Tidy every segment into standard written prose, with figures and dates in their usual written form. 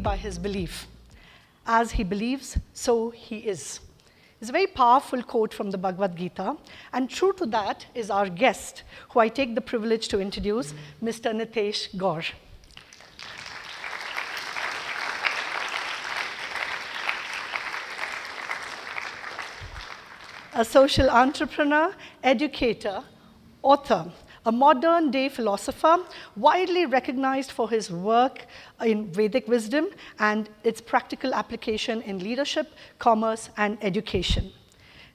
made by his belief. As he believes, so he is. It's a very powerful quote from the Bhagavad Gita, and true to that is our guest, who I take the privilege to introduce, Mr. Nitesh Gaur. A social entrepreneur, educator, author, a modern-day philosopher, widely recognized for his work in Vedic wisdom and its practical application in leadership, commerce, and education.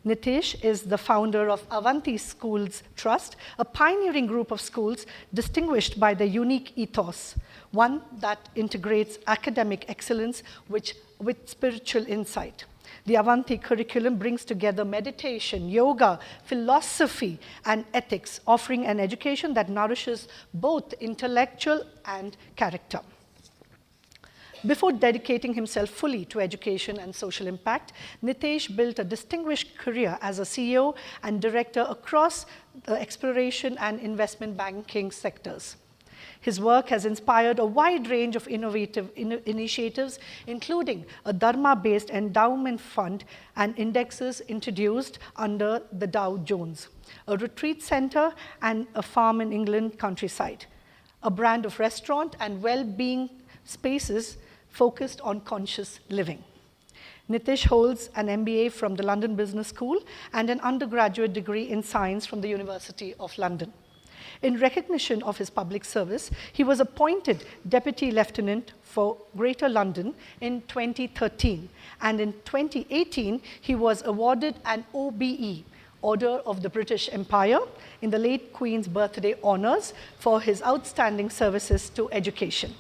Nitesh is the founder of Avanti Schools Trust, a pioneering group of schools distinguished by their unique ethos, one that integrates academic excellence with spiritual insight. The Avanti curriculum brings together meditation, yoga, philosophy, and ethics, offering an education that nourishes both intellectual and character. Before dedicating himself fully to education and social impact, Nitesh built a distinguished career as a CEO and director across the exploration and investment banking sectors. His work has inspired a wide range of innovative initiatives, including a Dharma-based endowment fund and indexes introduced under the Dow Jones, a retreat center and a farm in England countryside, a brand of restaurant and well-being spaces focused on conscious living. Nitesh holds an MBA from the London Business School and an undergraduate degree in science from the University of London. In recognition of his public service, he was appointed Deputy Lieutenant for Greater London in 2013, and in 2018, he was awarded an OBE, Order of the British Empire, in the late Queen's birthday honors for his outstanding services to education.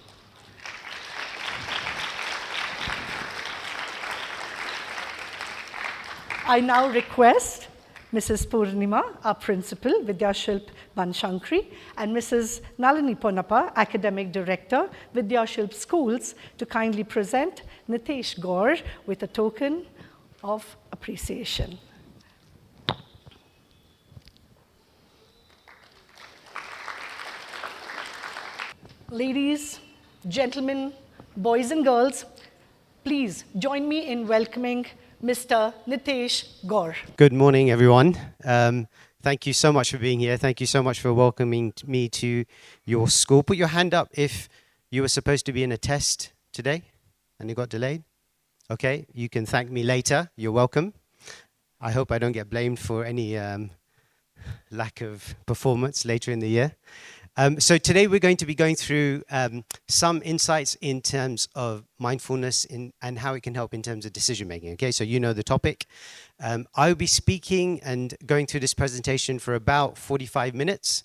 I now request Mrs. Purnima, our principal, Vidyashilp Banashankari, and Mrs. Nalini Ponnappa, Academic Director, Vidyashilp Schools, to kindly present Nitesh Gaur with a token of appreciation. Ladies, gentlemen, boys and girls, please join me in welcoming Mr. Nitesh Gaur. Good morning, everyone. Thank you so much for being here. Thank you so much for welcoming me to your school. Put your hand up if you were supposed to be in a test today and it got delayed. Okay, you can thank me later. You're welcome. I hope I don't get blamed for any lack of performance later in the year. So today we're going to be going through some insights in terms of mindfulness and how it can help in terms of decision making. Okay, so you know the topic. I'll be speaking and going through this presentation for about 45 minutes,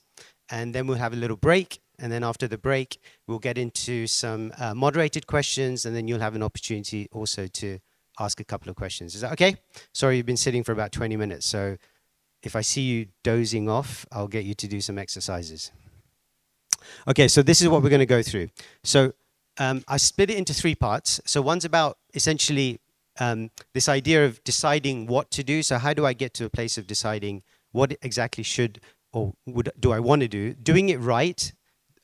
and then we'll have a little break. And then after the break, we'll get into some moderated questions, and then you'll have an opportunity also to ask a couple of questions. Is that okay? Sorry, you've been sitting for about 20 minutes. So if I see you dozing off, I'll get you to do some exercises. Okay, so this is what we're going to go through. So I split it into three parts. So one's about essentially this idea of deciding what to do. So how do I get to a place of deciding what exactly should or do I want to do? Doing it right,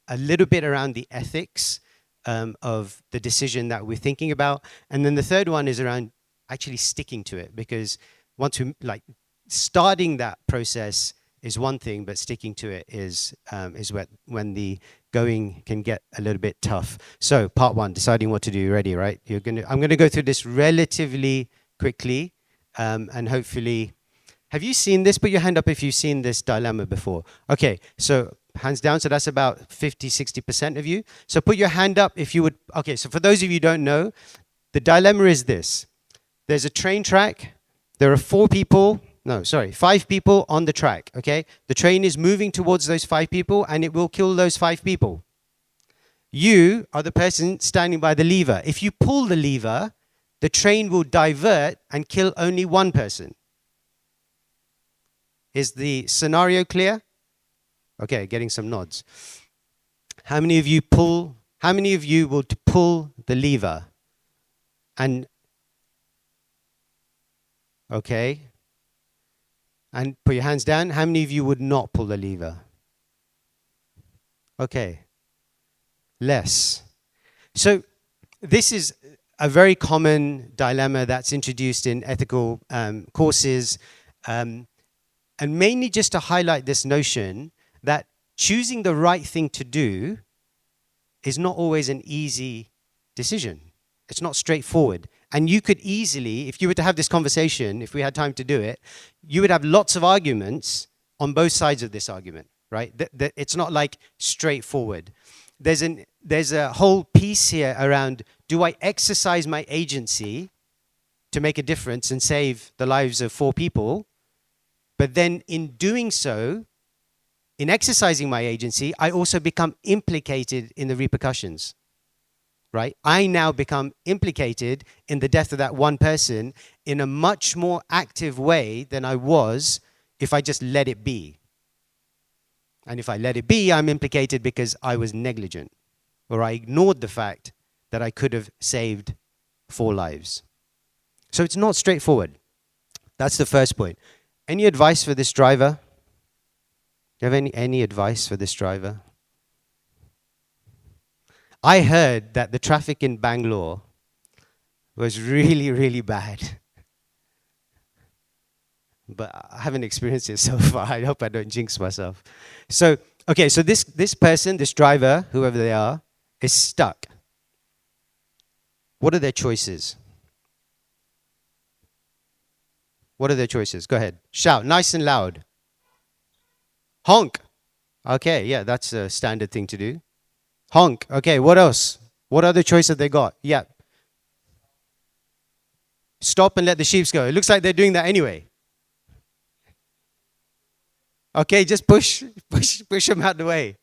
a little bit around the ethics of the decision that we're thinking about. And then the third one is around actually sticking to it, because once we starting that process is one thing, but sticking to it is when the going can get a little bit tough. So part one, deciding what to do. Ready, right? I'm gonna go through this relatively quickly, and hopefully, have you seen this? Put your hand up if you've seen this dilemma before. Okay, so hands down. So that's about 50-60% of you. So put your hand up if you would. Okay, so for those of you who don't know, the dilemma is this: there's a train track. There are 5 people on the track, okay? The train is moving towards those 5 people and it will kill those 5 people. You are the person standing by the lever. If you pull the lever, the train will divert and kill only 1 person. Is the scenario clear? Okay, getting some nods. How many of you will pull the lever? And okay. And put your hands down. How many of you would not pull the lever? Okay. Less. So this is a very common dilemma that's introduced in ethical courses, and mainly just to highlight this notion that choosing the right thing to do is not always an easy decision. It's not straightforward. And you could easily, if you were to have this conversation, if we had time to do it, you would have lots of arguments on both sides of this argument, right? It's not like straightforward. There's a whole piece here around, do I exercise my agency to make a difference and save the lives of 4 people? But then in doing so, in exercising my agency, I also become implicated in the repercussions, right? I now become implicated in the death of that one person in a much more active way than I was if I just let it be. And if I let it be, I'm implicated because I was negligent, or I ignored the fact that I could have saved 4 lives. So it's not straightforward. That's the first point. Any advice for this driver? Do you have any advice for this driver? I heard that the traffic in Bangalore was really, really bad. But I haven't experienced it so far. I hope I don't jinx myself. So this person, this driver, whoever they are, is stuck. What are their choices? What are their choices? Go ahead. Shout, nice and loud. Honk. Okay, yeah, that's a standard thing to do. Honk. Okay, what else? What other choice have they got? Yeah. Stop and let the sheep go. It looks like they're doing that anyway. Okay, just push them out the way.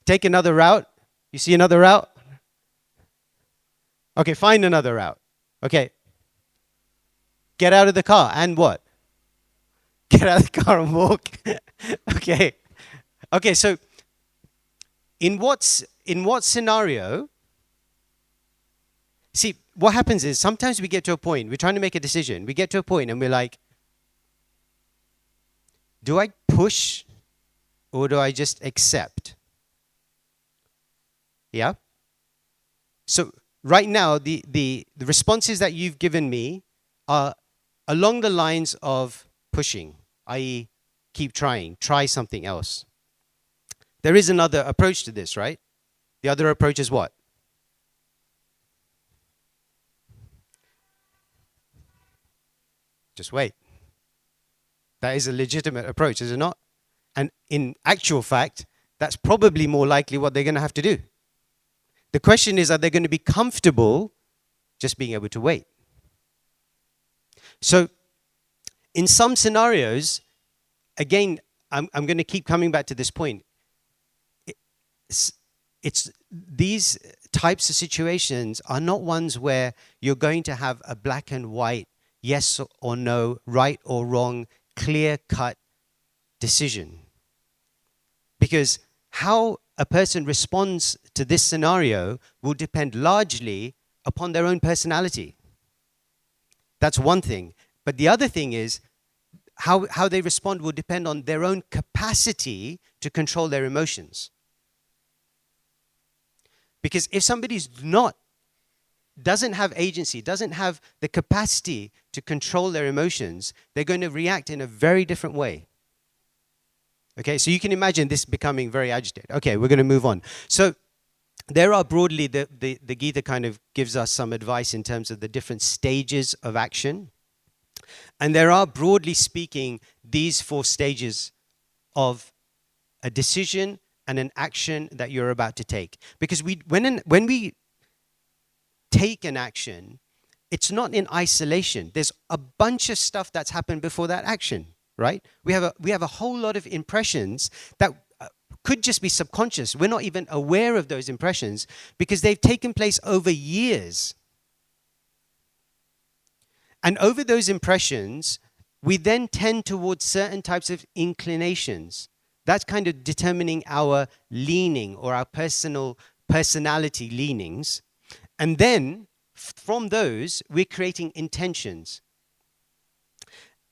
Take another route. You see another route? Okay, find another route. Okay. Get out of the car and what? Get out of the car and walk. Okay. Okay, so in what scenario? See, what happens is sometimes we get to a point, we're trying to make a decision. We get to a point and we're like, do I push or do I just accept? Yeah? So right now, the responses that you've given me are along the lines of pushing, i.e. keep trying, try something else. There is another approach to this, right? The other approach is what? Just wait. That is a legitimate approach, is it not? And in actual fact, that's probably more likely what they're going to have to do. The question is, are they going to be comfortable just being able to wait? So in some scenarios, again, I'm going to keep coming back to this point. It's these types of situations are not ones where you're going to have a black and white, yes or no, right or wrong, clear-cut decision. Because how a person responds to this scenario will depend largely upon their own personality. That's one thing. But the other thing is how they respond will depend on their own capacity to control their emotions. Because if somebody's doesn't have agency, doesn't have the capacity to control their emotions, they're going to react in a very different way. Okay, so you can imagine this becoming very agitated. Okay, we're going to move on. So there are broadly, the Gita kind of gives us some advice in terms of the different stages of action. And there are, broadly speaking, these 4 stages of a decision and an action that you're about to take. Because when we take an action, it's not in isolation. There's a bunch of stuff that's happened before that action, right? We have a whole lot of impressions that could just be subconscious. We're not even aware of those impressions because they've taken place over years. And over those impressions, we then tend towards certain types of inclinations. That's kind of determining our leaning or our personality leanings. And then from those, we're creating intentions.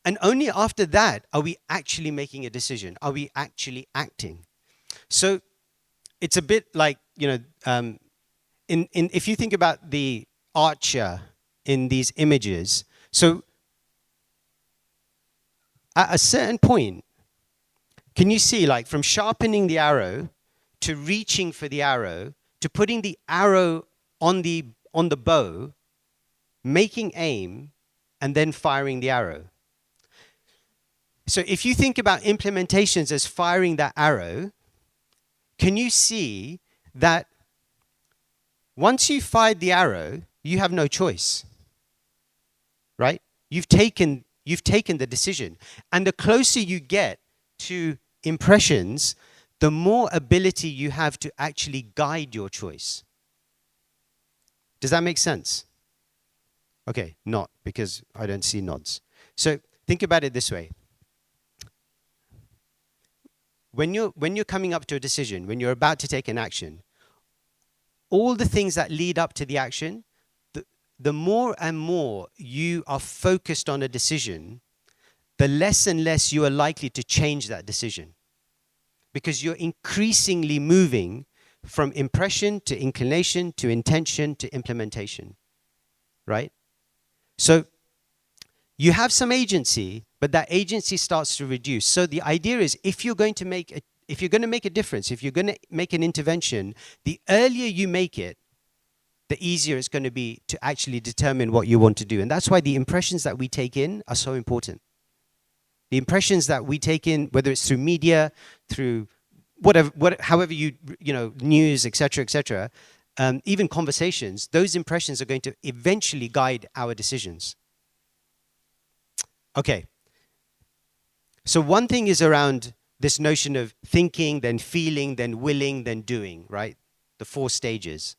And only after that are we actually making a decision. Are we actually acting? So it's a bit like, if you think about the archer in these images, so at a certain point, can you see, like, from sharpening the arrow to reaching for the arrow to putting the arrow on the bow, making aim, and then firing the arrow? So if you think about implementations as firing that arrow, can you see that once you've fired the arrow, you have no choice, right? You've taken the decision. And the closer you get to impressions, the more ability you have to actually guide your choice. Does that make sense? Okay, not, because I don't see nods. So think about it this way. When you're coming up to a decision, when you're about to take an action, all the things that lead up to the action, the more and more you are focused on a decision, the less and less you are likely to change that decision. Because you're increasingly moving from impression to inclination to intention to implementation, right? So you have some agency, but that agency starts to reduce. So the idea is, if you're going to make a difference, if you're going to make an intervention, the earlier you make it, the easier it's going to be to actually determine what you want to do. And that's why the impressions that we take in are so important. The impressions that we take in, whether it's through media, through however you news, etc., even conversations, those impressions are going to eventually guide our decisions. Okay. So one thing is around this notion of thinking, then feeling, then willing, then doing, right? The 4 stages.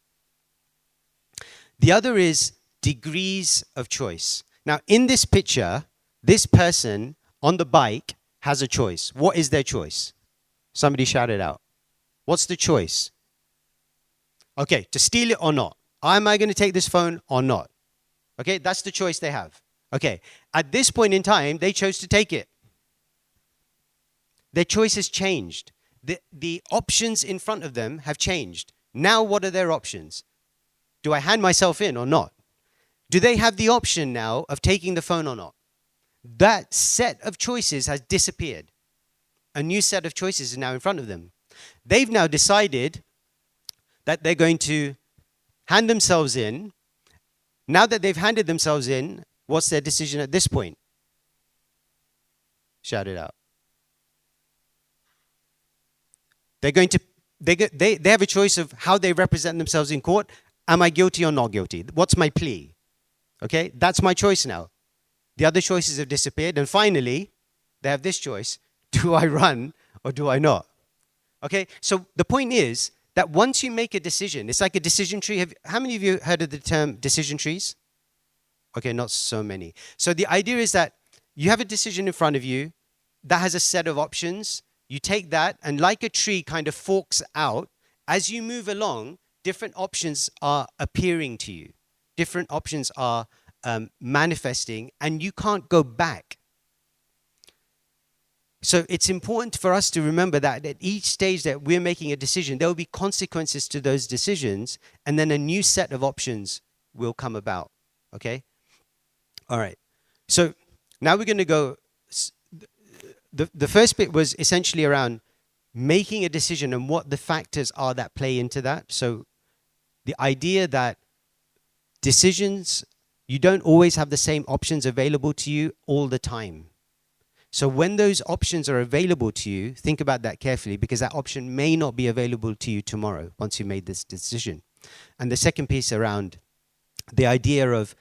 The other is degrees of choice. Now, in this picture, this person on the bike has a choice. What is their choice? Somebody shout it out. What's the choice? Okay, to steal it or not. Am I going to take this phone or not? Okay, that's the choice they have. Okay, at this point in time, they chose to take it. Their choice has changed. The options in front of them have changed. Now, what are their options? Do I hand myself in or not? Do they have the option now of taking the phone or not? That set of choices has disappeared. A new set of choices is now in front of them. They've now decided that they're going to hand themselves in. Now that they've handed themselves in, what's their decision at this point? Shout it out. They're going to, they have a choice of how they represent themselves in court. Am I guilty or not guilty? What's my plea? Okay, that's my choice now. The other choices have disappeared. And finally, they have this choice. Do I run or do I not? Okay, so the point is that once you make a decision, it's like a decision tree. How many of you heard of the term decision trees? Okay, not so many. So the idea is that you have a decision in front of you that has a set of options. You take that, and like a tree kind of forks out. As you move along, different options are appearing to you. Different options are manifesting, and you can't go back. So it's important for us to remember that at each stage that we're making a decision, there will be consequences to those decisions, and then a new set of options will come about. Okay? All right. So now we're going to go. The first bit was essentially around making a decision and what the factors are that play into that. So the idea that decisions, you don't always have the same options available to you all the time. So when those options are available to you, think about that carefully, because that option may not be available to you tomorrow once you made this decision. And the second piece around the idea of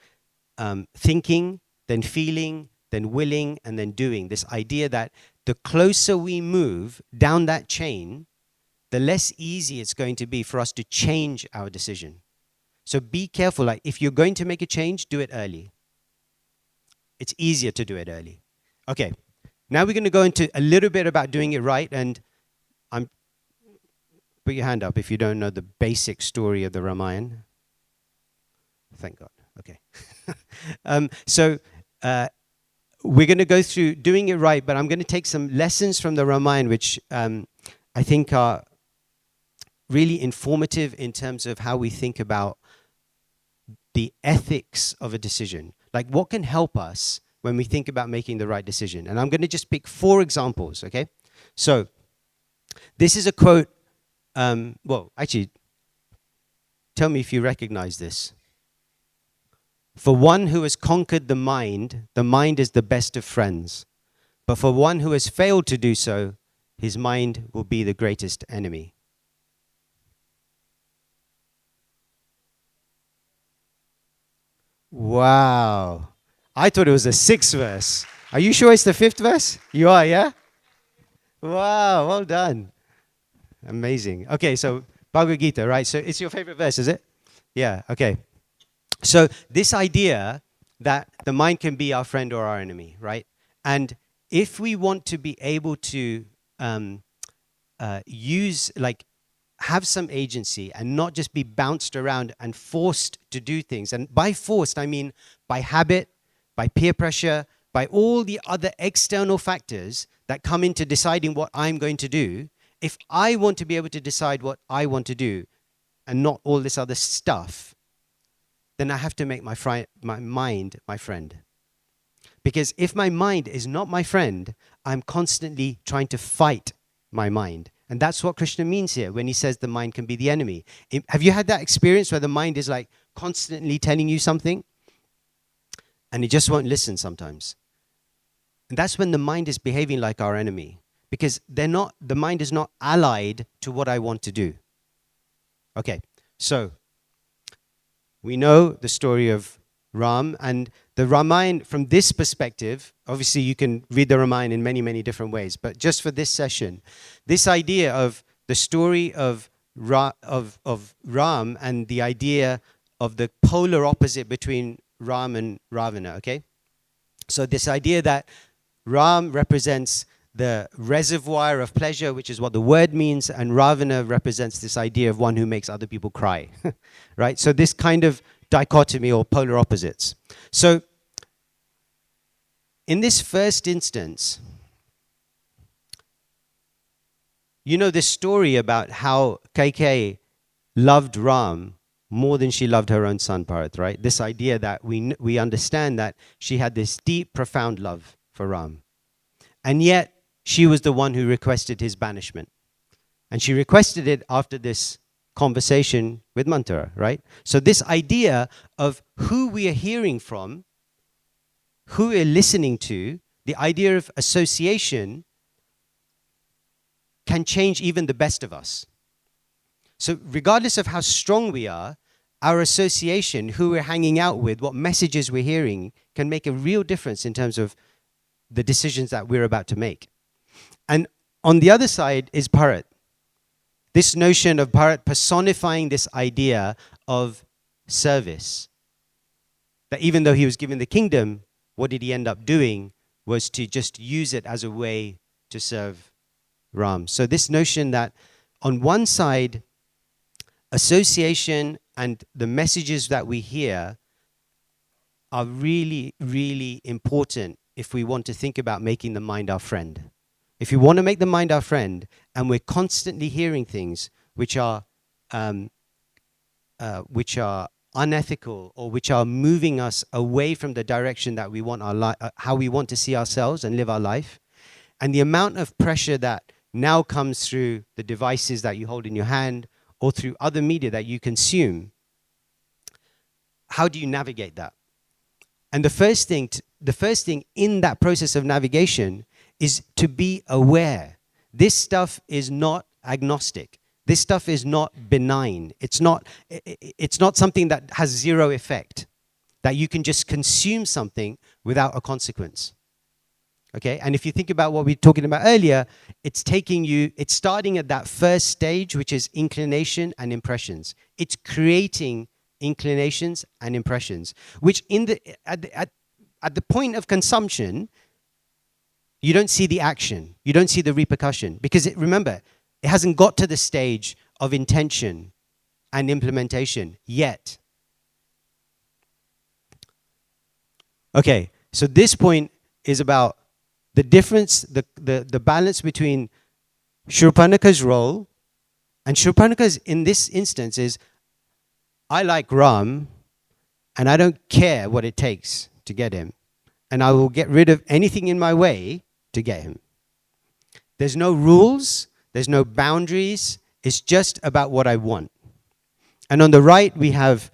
thinking, then feeling, then willing, and then doing. This idea that the closer we move down that chain, the less easy it's going to be for us to change our decision. So be careful. Like, if you're going to make a change, do it early. It's easier to do it early. Okay. Now we're going to go into a little bit about doing it right, and put your hand up if you don't know the basic story of the Ramayana. Thank God. Okay. We're going to go through doing it right, but I'm going to take some lessons from the Ramayana, which I think are really informative in terms of how we think about the ethics of a decision. Like, what can help us when we think about making the right decision? And I'm going to just pick 4 examples, okay? So, this is a quote, well, actually, tell me if you recognize this. For one who has conquered the mind is the best of friends. But for one who has failed to do so, his mind will be the greatest enemy. Wow. I thought it was the 6th verse. Are you sure it's the 5th verse? You are, yeah? Wow, well done. Amazing. Okay, so Bhagavad Gita, right? So it's your favorite verse, is it? Yeah, okay. So this idea that the mind can be our friend or our enemy, right? And if we want to be able to have some agency and not just be bounced around and forced to do things. And by forced, I mean by habit, by peer pressure, by all the other external factors that come into deciding what I'm going to do. If I want to be able to decide what I want to do and not all this other stuff, then I have to make my mind my friend. Because if my mind is not my friend, I'm constantly trying to fight my mind. And that's what Krishna means here when he says the mind can be the enemy. Have you had that experience where the mind is like constantly telling you something and it just won't listen sometimes? And that's when the mind is behaving like our enemy, because the mind is not allied to what I want to do. Okay, so we know the story of Ram, and the Ramayana from this perspective, obviously you can read the Ramayana in many, many different ways, but just for this session, this idea of the story of Ram and the idea of the polar opposite between Ram and Ravana, okay? So this idea that Ram represents the reservoir of pleasure, which is what the word means, and Ravana represents this idea of one who makes other people cry, right? So this kind of dichotomy or polar opposites. So in this first instance, you know this story about how Kaikeyi loved Ram more than she loved her own son, Bharat, right? This idea that we understand that she had this deep, profound love for Ram. And yet, she was the one who requested his banishment. And she requested it after this conversation with Manthara, right? So this idea of who we are hearing from, who we're listening to, the idea of association can change even the best of us. So regardless of how strong we are, our association, who we're hanging out with, what messages we're hearing, can make a real difference in terms of the decisions that we're about to make. And on the other side is Bharat. This notion of Bharat personifying this idea of service. That even though he was given the kingdom, what did he end up doing was to just use it as a way to serve Ram. So this notion that on one side, association and the messages that we hear are really, really important if we want to think about making the mind our friend. If we want to make the mind our friend, and we're constantly hearing things which are unethical or which are moving us away from the direction that we want how we want to see ourselves and live our life, and the amount of pressure that now comes through the devices that you hold in your hand or through other media that you consume, how do you navigate that? And the first thing in that process of navigation is to be aware. This stuff is not agnostic. This stuff is not benign. It's not something that has zero effect, that you can just consume something without a consequence. Okay? And if you think about what we were talking about earlier, it's starting at that first stage, which is inclination and impressions. It's creating inclinations and impressions, which at the point of consumption, you don't see the action, you don't see the repercussion, because remember, it hasn't got to the stage of intention and implementation yet. Okay, so this point is about the difference, the balance between Shurpanaka's role And Shurpanakha's in this instance is, I like Ram, and I don't care what it takes to get him. And I will get rid of anything in my way to get him. There's no rules, there's no boundaries, it's just about what I want. And on the right, we have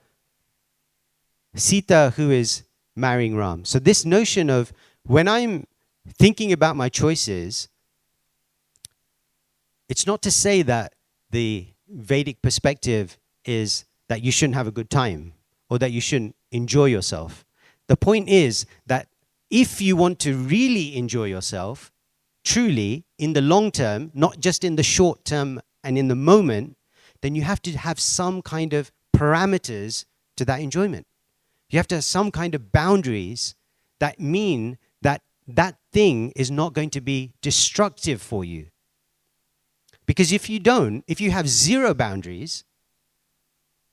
Sita, who is marrying Ram. So this notion of when I'm thinking about my choices, it's not to say that the Vedic perspective is that you shouldn't have a good time or that you shouldn't enjoy yourself. The point is that if you want to really enjoy yourself, truly, in the long term, not just in the short term and in the moment, then you have to have some kind of parameters to that enjoyment. You have to have some kind of boundaries that mean that that thing is not going to be destructive for you. Because if you don't, if you have zero boundaries,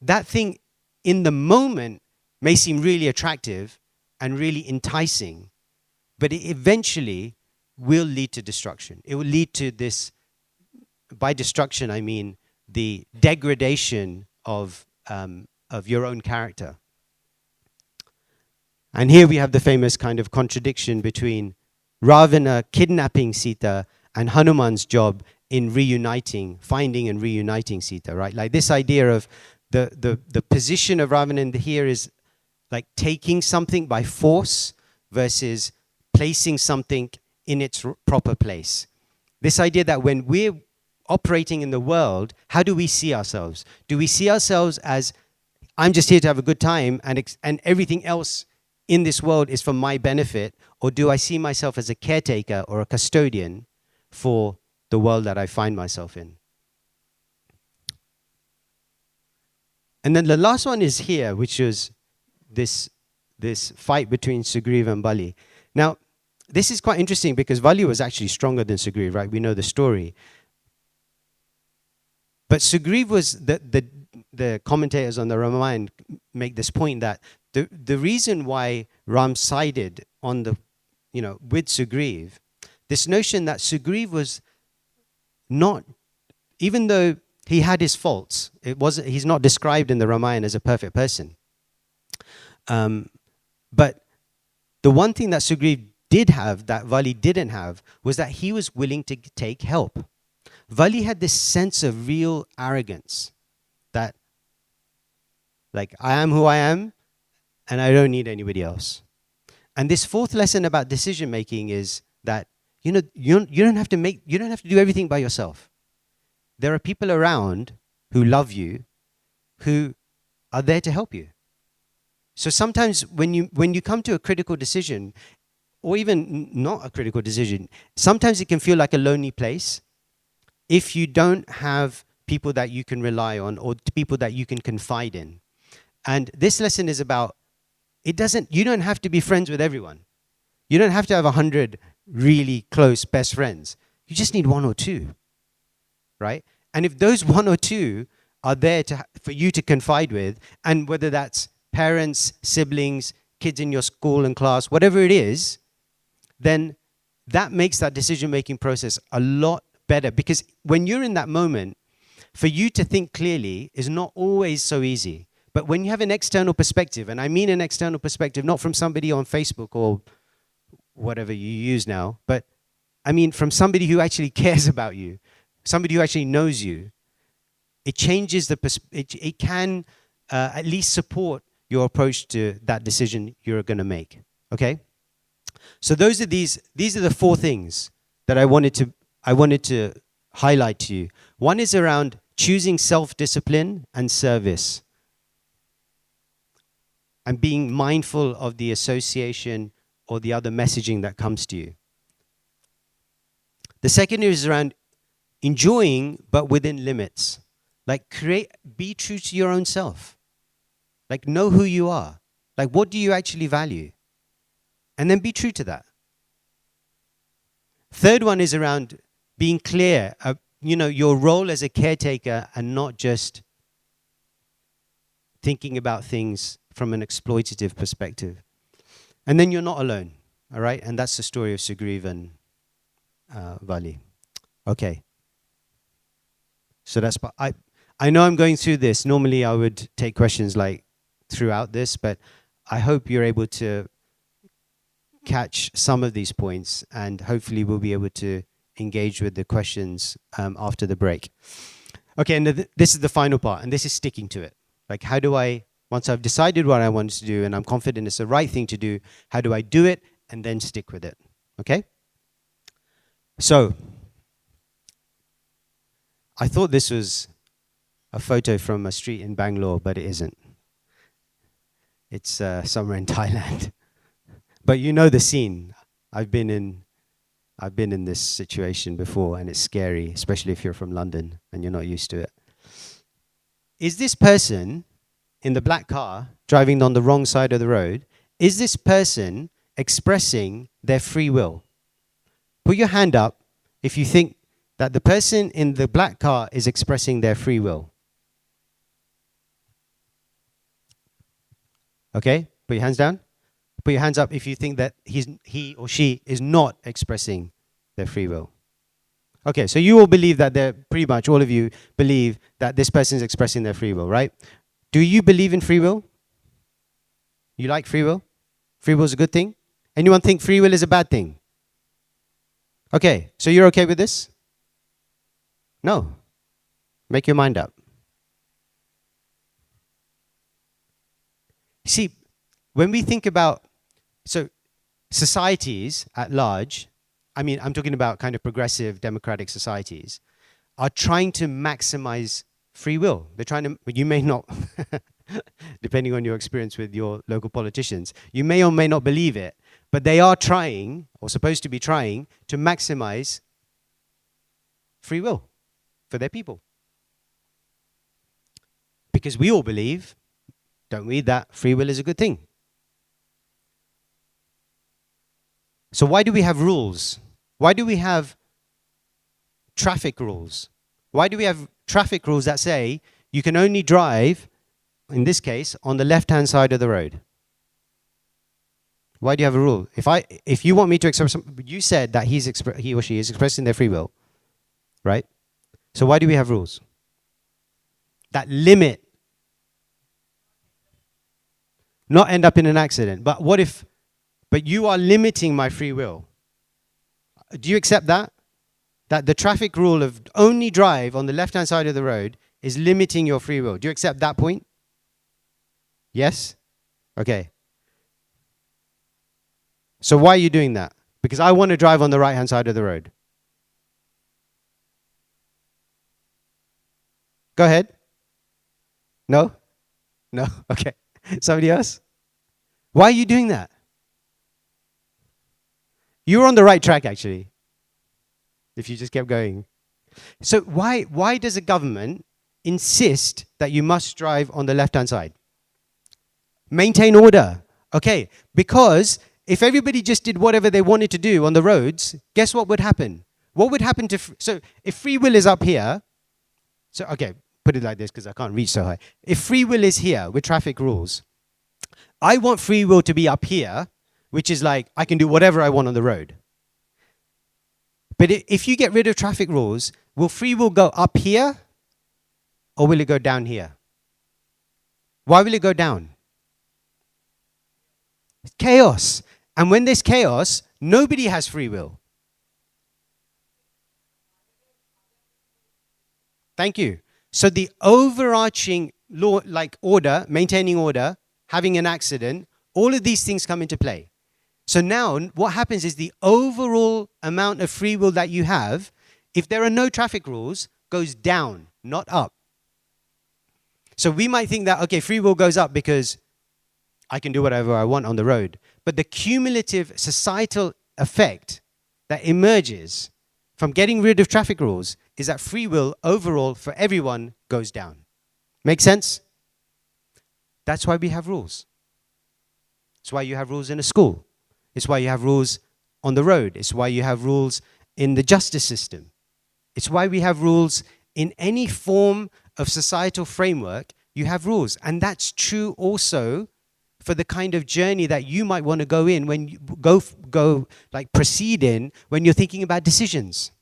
that thing in the moment may seem really attractive and really enticing, but it eventually will lead to destruction. It will lead to this, by destruction I mean the degradation of your own character. And here we have the famous kind of contradiction between Ravana kidnapping Sita and Hanuman's job in finding and reuniting Sita, right? Like this idea of the position of Ravana here is like taking something by force versus placing something in its proper place. This idea that when we're operating in the world, how do we see ourselves? Do we see ourselves as, I'm just here to have a good time and everything else in this world is for my benefit? Or do I see myself as a caretaker or a custodian for the world that I find myself in? And then the last one is here, which is this fight between Sugriva and Bali. Now, this is quite interesting because Bali was actually stronger than Sugriva, right? We know the story. But Sugriva was, the commentators on the Ramayana make this point that the reason why Ram sided on with Sugriva, this notion that Sugriva was not, even though he had his faults, he's not described in the Ramayana as a perfect person. But the one thing that Sugriva did have that Vali didn't have was that he was willing to take help. Vali had this sense of real arrogance that, like, I am who I am and I don't need anybody else. And this fourth lesson about decision making is that you don't have to do everything by yourself. There are people around who love you, who are there to help you. So sometimes when you come to a critical decision, or even not a critical decision, sometimes it can feel like a lonely place if you don't have people that you can rely on or people that you can confide in. And this lesson is about, you don't have to be friends with everyone. You don't have to have 100 really close best friends. You just need one or two, right? And if those one or two are there for you to confide with, and whether that's parents, siblings, kids in your school and class, whatever it is, then that makes that decision-making process a lot better. Because when you're in that moment, for you to think clearly is not always so easy. But when you have an external perspective, and I mean an external perspective, not from somebody on Facebook or whatever you use now, but I mean from somebody who actually cares about you, somebody who actually knows you, it changes it can at least support your approach to that decision you're going to make. Okay? So these are the four things that I wanted to highlight to you. One is around choosing self-discipline and service, and being mindful of the association or the other messaging that comes to you. The second is around enjoying, but within limits. Like be true to your own self. Like know who you are. Like what do you actually value? And then be true to that. Third one is around being clear, your role as a caretaker and not just thinking about things from an exploitative perspective. And then you're not alone, all right? And that's the story of Sugriva and Vali. Okay. So that's, I know I'm going through this. Normally I would take questions like throughout this, but I hope you're able to catch some of these points, and hopefully we'll be able to engage with the questions after the break. Okay, and this is the final part, and this is sticking to it. Like, how do I, once I've decided what I want to do and I'm confident it's the right thing to do, how do I do it and then stick with it? Okay? So, I thought this was a photo from a street in Bangalore, but it isn't. It's somewhere in Thailand. But you know the scene. I've been in this situation before, and it's scary, especially if you're from London and you're not used to it. Is this person in the black car driving on the wrong side of the road, is this person expressing their free will? Put your hand up if you think that the person in the black car is expressing their free will. Okay, put your hands down. Put your hands up if you think that he or she is not expressing their free will. Okay, so you all believe that pretty much all of you believe that this person is expressing their free will, right? Do you believe in free will? You like free will? Free will is a good thing? Anyone think free will is a bad thing? Okay, so you're okay with this? No. Make your mind up. See, when we think about, so societies at large, I mean, I'm talking about kind of progressive democratic societies, are trying to maximize free will. They're trying to, you may not, depending on your experience with your local politicians, you may or may not believe it, but they are trying, or supposed to be trying, to maximize free will for their people. Because we all believe, don't we, that free will is a good thing. So why do we have rules? Why do we have traffic rules? Why do we have traffic rules that say you can only drive, in this case, on the left-hand side of the road? Why do you have a rule? If you want me to express, you said that he or she is expressing their free will, right? So why do we have rules that limit, not end up in an accident? But what if, but you are limiting my free will? Do you accept that? That the traffic rule of only drive on the left-hand side of the road is limiting your free will. Do you accept that point? Yes? Okay. So why are you doing that? Because I want to drive on the right-hand side of the road. Go ahead. No? No? Okay. Somebody else? Why are you doing that? You're on the right track, actually, if you just kept going. So why does a government insist that you must drive on the left-hand side? Maintain order. Okay, because if everybody just did whatever they wanted to do on the roads, guess what would happen? What would happen to... So if free will is up here... So, okay, put it like this because I can't reach so high. If free will is here with traffic rules, I want free will to be up here, which is like, I can do whatever I want on the road. But if you get rid of traffic rules, will free will go up here or will it go down here? Why will it go down? It's chaos. And when there's chaos, nobody has free will. Thank you. So the overarching law, like order, maintaining order, having an accident, all of these things come into play. So now what happens is the overall amount of free will that you have, if there are no traffic rules, goes down, not up. So we might think that, okay, free will goes up because I can do whatever I want on the road. But the cumulative societal effect that emerges from getting rid of traffic rules is that free will overall for everyone goes down. Make sense? That's why we have rules. It's why you have rules in a school. It's why you have rules on the road. It's why you have rules in the justice system. It's why we have rules in any form of societal framework. You have rules. And that's true also for the kind of journey that you might want to go in when you proceed in when you're thinking about decisions.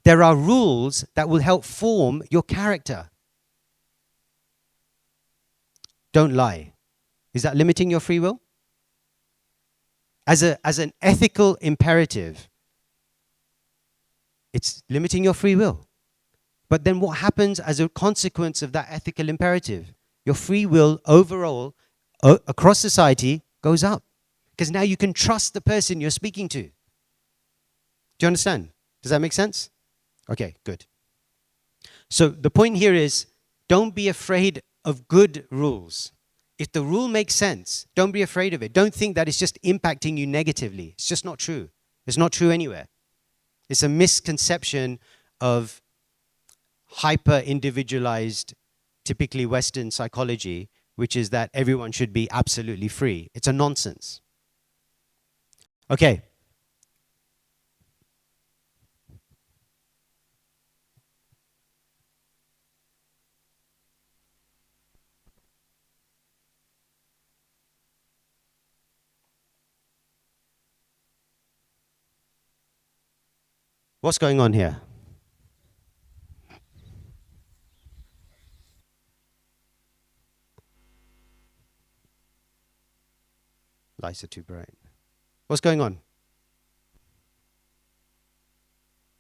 There are rules that will help form your character. Don't lie. Is that limiting your free will? As an ethical imperative, it's limiting your free will. But then what happens as a consequence of that ethical imperative? Your free will overall, across society, goes up. Because now you can trust the person you're speaking to. Do you understand? Does that make sense? Okay, good. So the point here is, don't be afraid of good rules. If the rule makes sense, don't be afraid of it. Don't think that it's just impacting you negatively. It's just not true. It's not true anywhere. It's a misconception of hyper-individualized, typically Western psychology, which is that everyone should be absolutely free. It's a nonsense. Okay. What's going on here? Lights are too bright. What's going on?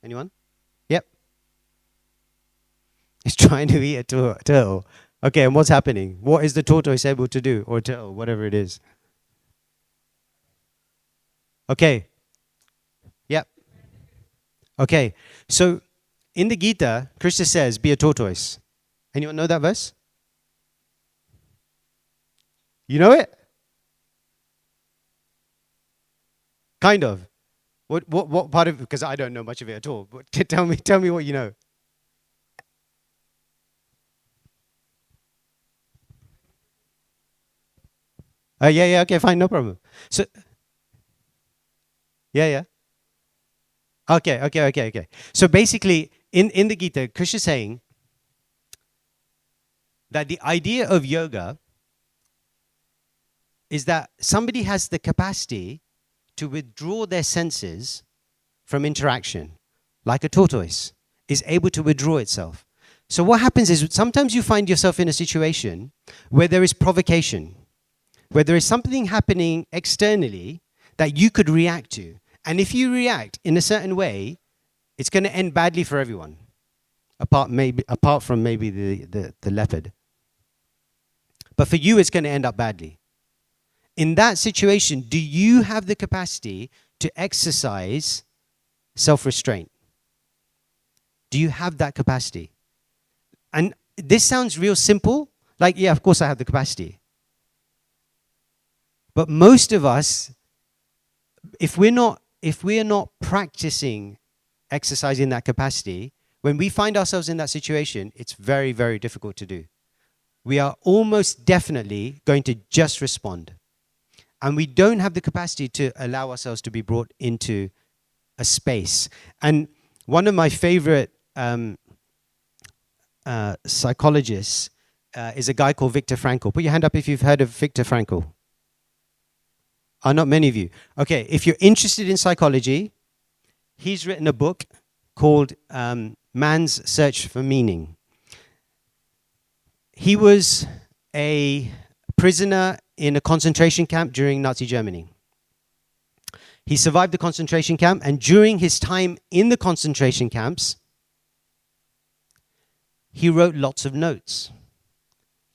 Anyone? Yep. It's trying to eat a turtle. Okay, and what's happening? What is the tortoise able to do? Or turtle, whatever it is. Okay. Yep. Okay, so in the Gita, Krishna says, be a tortoise. Anyone know that verse? You know it? Kind of. What part of it? Because I don't know much of it at all. But tell me what you know. Yeah, okay, fine, no problem. So, yeah. Okay. So basically, in the Gita, Krishna is saying that the idea of yoga is that somebody has the capacity to withdraw their senses from interaction, like a tortoise is able to withdraw itself. So what happens is sometimes you find yourself in a situation where there is provocation, where there is something happening externally that you could react to. And if you react in a certain way, it's going to end badly for everyone, apart from maybe the leopard. But for you, it's going to end up badly. In that situation, do you have the capacity to exercise self-restraint? Do you have that capacity? And this sounds real simple. Like, yeah, of course I have the capacity. But most of us, if we're not practicing exercising that capacity, when we find ourselves in that situation, it's very, very difficult to do. We are almost definitely going to just respond. And we don't have the capacity to allow ourselves to be brought into a space. And one of my favorite psychologists is a guy called Viktor Frankl. Put your hand up if you've heard of Viktor Frankl. Not many of you. Okay, if you're interested in psychology, he's written a book called Man's Search for Meaning. He was a prisoner in a concentration camp during Nazi Germany. He survived the concentration camp, and during his time in the concentration camps, he wrote lots of notes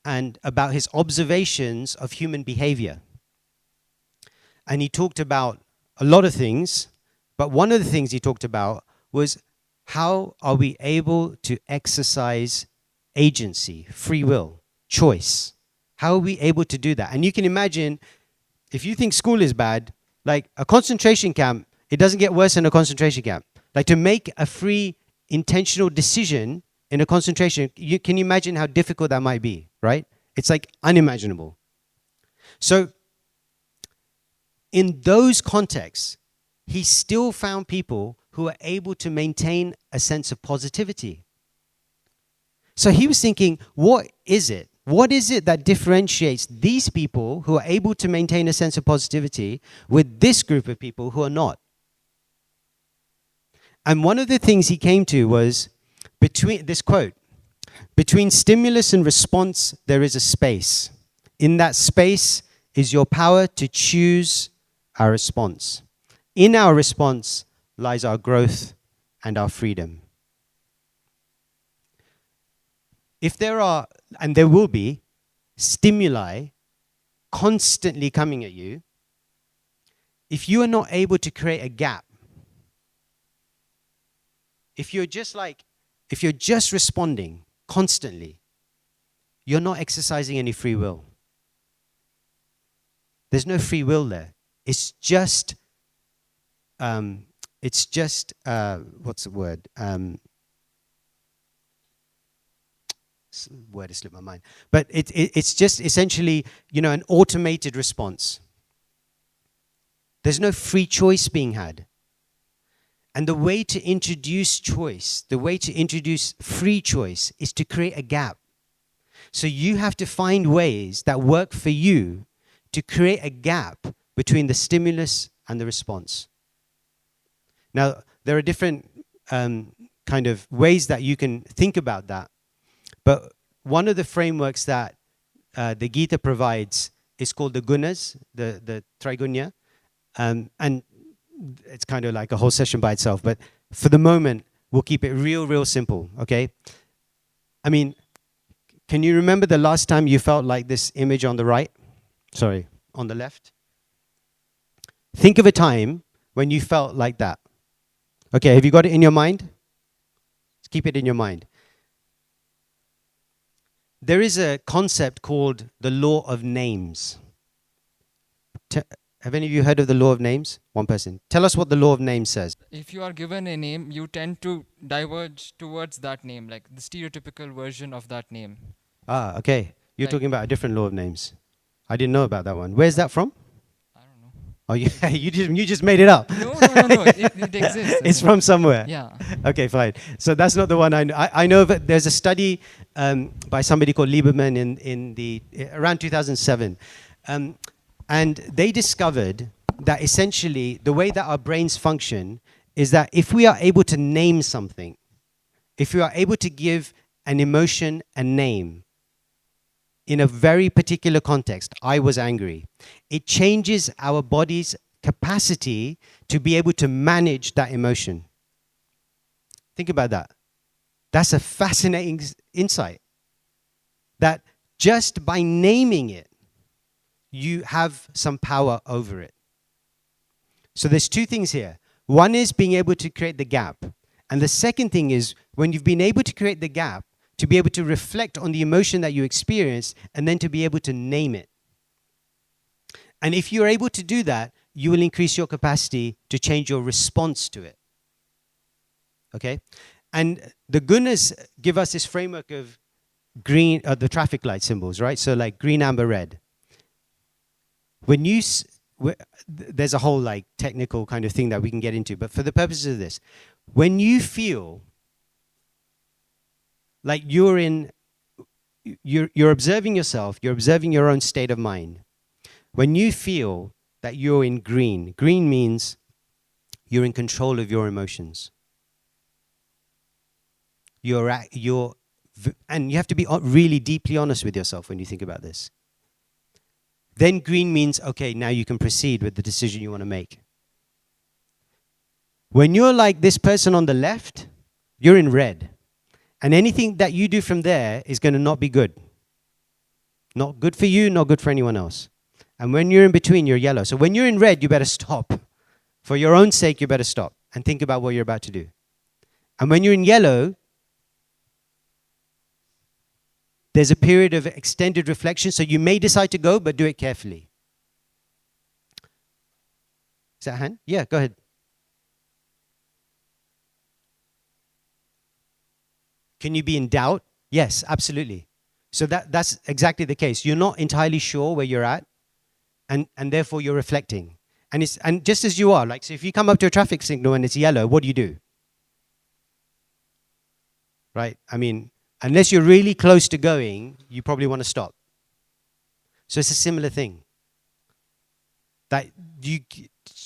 and about his observations of human behavior. And he talked about a lot of things, but one of the things he talked about was how are we able to exercise agency, free will, choice? How are we able to do that? And you can imagine, if you think school is bad, like a concentration camp, it doesn't get worse than a concentration camp. Like to make a free, intentional decision in a concentration, can you imagine how difficult that might be, right? It's like unimaginable. So in those contexts, he still found people who are able to maintain a sense of positivity. So he was thinking, what is it? What is it that differentiates these people who are able to maintain a sense of positivity with this group of people who are not? And one of the things he came to was between this quote, between stimulus and response, there is a space. In that space is your power to choose our response. In our response lies our growth and our freedom. If there are, and there will be, stimuli constantly coming at you, if you are not able to create a gap, if you're just responding constantly, you're not exercising any free will. There's no free will there. It's just what's the word? Word has slipped my mind. But it's just essentially, an automated response. There's no free choice being had. And the way to introduce choice, the way to introduce free choice is to create a gap. So you have to find ways that work for you to create a gap between the stimulus and the response. Now, there are different kind of ways that you can think about that. But one of the frameworks that the Gita provides is called the gunas, the trigunya. And it's kind of like a whole session by itself. But for the moment, we'll keep it real simple, okay? I mean, can you remember the last time you felt like this image on the right? Sorry, on the left? Think of a time when you felt like that. Okay, have you got it in your mind? Let's keep it in your mind. There is a concept called the law of names. Have any of you heard of the law of names? One person. Tell us what the law of names says. If you are given a name, you tend to diverge towards that name, like the stereotypical version of that name. Ah, okay. You're Like- talking about a different law of names. I didn't know about that one. Where's that from? I don't know. Oh, you just made it up. No. It exists. I It's think. from somewhere. Yeah. Okay, fine. So that's not the one I know. I know that there's a study by somebody called Lieberman in around 2007. And they discovered that essentially the way that our brains function is that if we are able to name something, if we are able to give an emotion a name in a very particular context, I was angry, it changes our body's capacity to be able to manage that emotion. Think about that. That's a fascinating insight. That just by naming it, you have some power over it. So there's two things here. One is being able to create the gap. And the second thing is when you've been able to create the gap, to be able to reflect on the emotion that you experience and then to be able to name it. And if you're able to do that, you will increase your capacity to change your response to it. Okay? And the gunas give us this framework of green, the traffic light symbols, right? So like green, amber, red. When you, there's a whole like technical kind of thing that we can get into, but for the purposes of this, when you feel like you're observing yourself, you're observing your own state of mind. When you feel that you're in green, green means you're in control of your emotions. And you have to be really deeply honest with yourself when you think about this. Then green means, okay, now you can proceed with the decision you want to make. When you're like this person on the left, you're in red. And anything that you do from there is going to not be good. Not good for you, not good for anyone else. And when you're in between, you're yellow. So when you're in red, you better stop. For your own sake, you better stop and think about what you're about to do. And when you're in yellow, there's a period of extended reflection, so you may decide to go, but do it carefully. Is that a hand? Yeah, go ahead. Can you be in doubt? Yes, absolutely. So that's exactly the case. You're not entirely sure where you're at, and therefore you're reflecting. And just as you are, like, so if you come up to a traffic signal and it's yellow, what do? Right? I mean, unless you're really close to going, you probably want to stop. So it's a similar thing. That you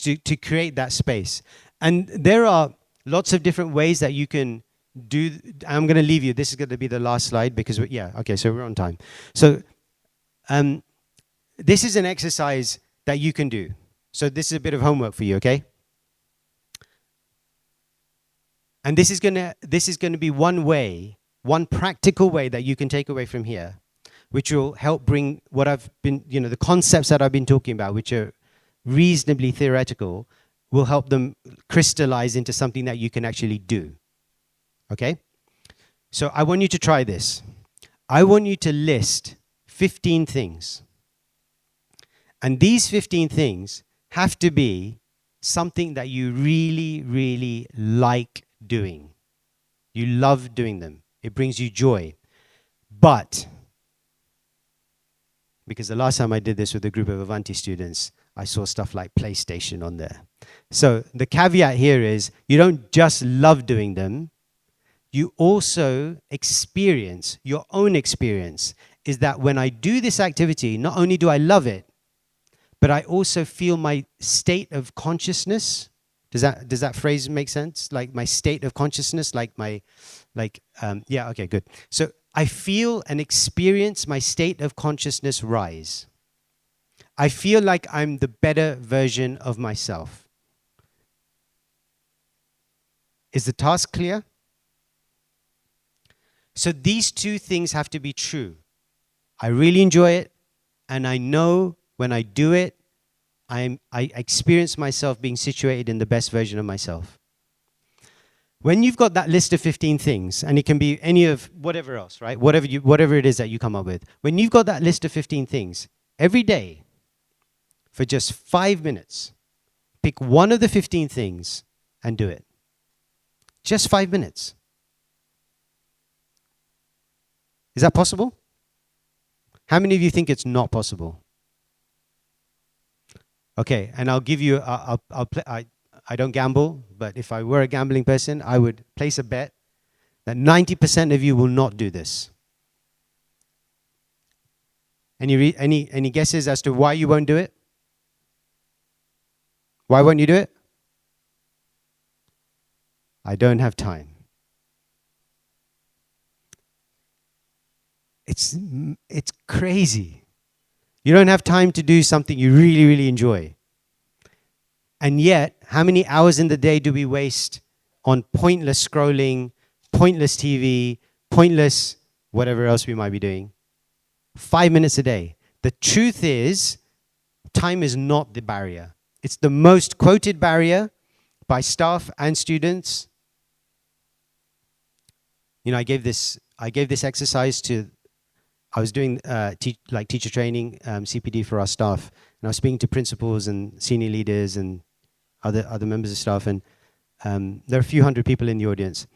to create that space. And there are lots of different ways that you can do. I'm going to leave you. This is going to be the last slide because, so we're on time. So this is an exercise that you can do. So this is a bit of homework for you, okay? And this is going to be one practical way that you can take away from here, which will help bring what I've been, the concepts that I've been talking about, which are reasonably theoretical, will help them crystallize into something that you can actually do. Okay? So I want you to try this. I want you to list 15 things. And these 15 things have to be something that you really, really like doing. You love doing them. It brings you joy. But, because the last time I did this with a group of Avanti students, I saw stuff like PlayStation on there. So the caveat here is you don't just love doing them, you also experience, your own experience is that when I do this activity, not only do I love it, but I also feel my state of consciousness. Does that phrase make sense? Like my state of consciousness, okay, good. So I feel and experience my state of consciousness rise. I feel like I'm the better version of myself. Is the task clear? So these two things have to be true. I really enjoy it, and I know when I do it, I experience myself being situated in the best version of myself. When you've got that list of 15 things, and it can be any of whatever else, right? Whatever it is that you come up with. When you've got that list of 15 things, every day, for just 5 minutes, pick one of the 15 things and do it. Just 5 minutes. Is that possible? How many of you think it's not possible? Okay, and I'll give you, I don't gamble, but if I were a gambling person, I would place a bet that 90% of you will not do this. Any guesses as to why you won't do it? Why won't you do it? I don't have time. It's crazy. You don't have time to do something you really, really enjoy. And yet, how many hours in the day do we waste on pointless scrolling, pointless TV, pointless whatever else we might be doing? 5 minutes a day. The truth is, time is not the barrier. It's the most quoted barrier by staff and students. I gave this exercise to, I was doing teacher training, CPD for our staff, and I was speaking to principals and senior leaders and other members of staff, and there are a few hundred people in the audience,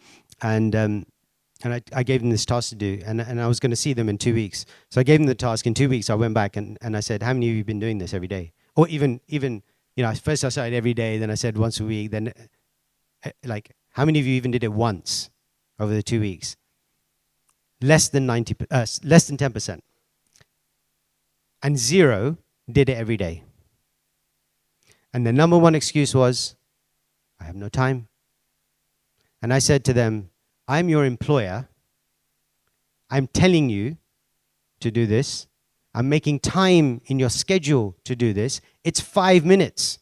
and I gave them this task to do, and I was going to see them in 2 weeks. So I gave them the task. In 2 weeks, I went back and I said, how many of you have been doing this every day? Or even first I started every day, then I said once a week, then how many of you even did it once over the 2 weeks? Less than 10%. And 0 did it every day. And the number one excuse was, I have no time. And I said to them, I'm your employer. I'm telling you to do this. I'm making time in your schedule to do this. It's 5 minutes.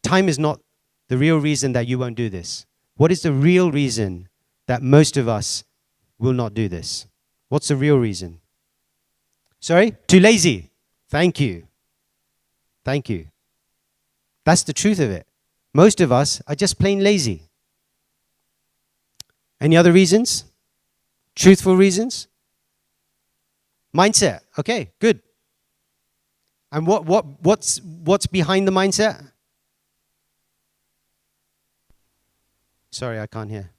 Time is not the real reason that you won't do this. What is the real reason that most of us will not do this? What's the real reason? Sorry? Too lazy. Thank you. Thank you. That's the truth of it. Most of us are just plain lazy. Any other reasons? Truthful reasons? Mindset. Okay, good. And what's behind the mindset? Sorry, I can't hear.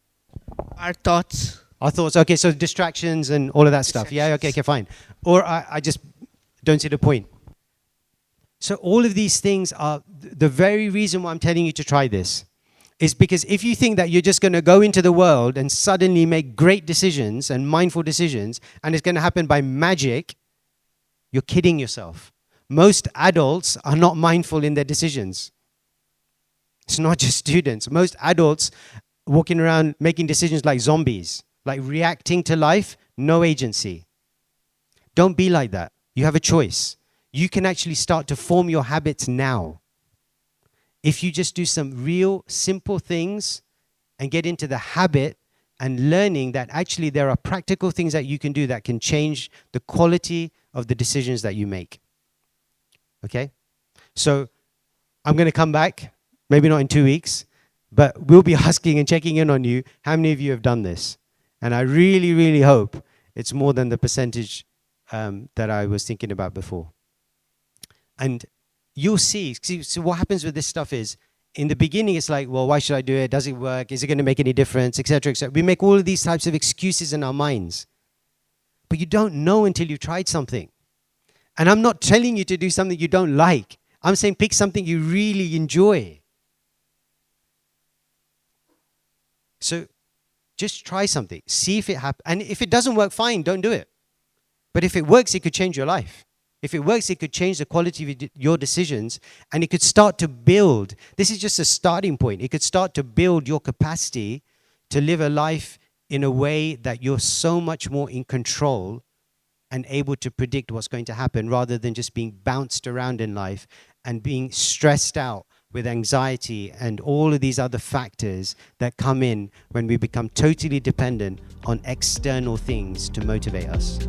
Our thoughts. Our thoughts. Okay, so distractions and all of that stuff. Yeah, okay, fine. Or I just don't see the point. So all of these things are the very reason why I'm telling you to try this is because if you think that you're just going to go into the world and suddenly make great decisions and mindful decisions and it's going to happen by magic, you're kidding yourself. Most adults are not mindful in their decisions. It's not just students. Most adults walking around making decisions like zombies, like reacting to life, no agency. Don't be like that. You have a choice. You can actually start to form your habits now. If you just do some real simple things and get into the habit and learning that actually there are practical things that you can do that can change the quality of the decisions that you make. Okay? So I'm going to come back, maybe not in 2 weeks, but we'll be asking and checking in on you. How many of you have done this? And I really, really hope it's more than the percentage that I was thinking about before. And you'll see. So what happens with this stuff is, in the beginning, it's like, well, why should I do it? Does it work? Is it going to make any difference? Etc. etc. We make all of these types of excuses in our minds. But you don't know until you've tried something. And I'm not telling you to do something you don't like. I'm saying pick something you really enjoy. So just try something. See if it happens. And if it doesn't work, fine, don't do it. But if it works, it could change your life. If it works, it could change the quality of your decisions, and it could start to build. This is just a starting point. It could start to build your capacity to live a life in a way that you're so much more in control and able to predict what's going to happen, rather than just being bounced around in life and being stressed out with anxiety and all of these other factors that come in when we become totally dependent on external things to motivate us.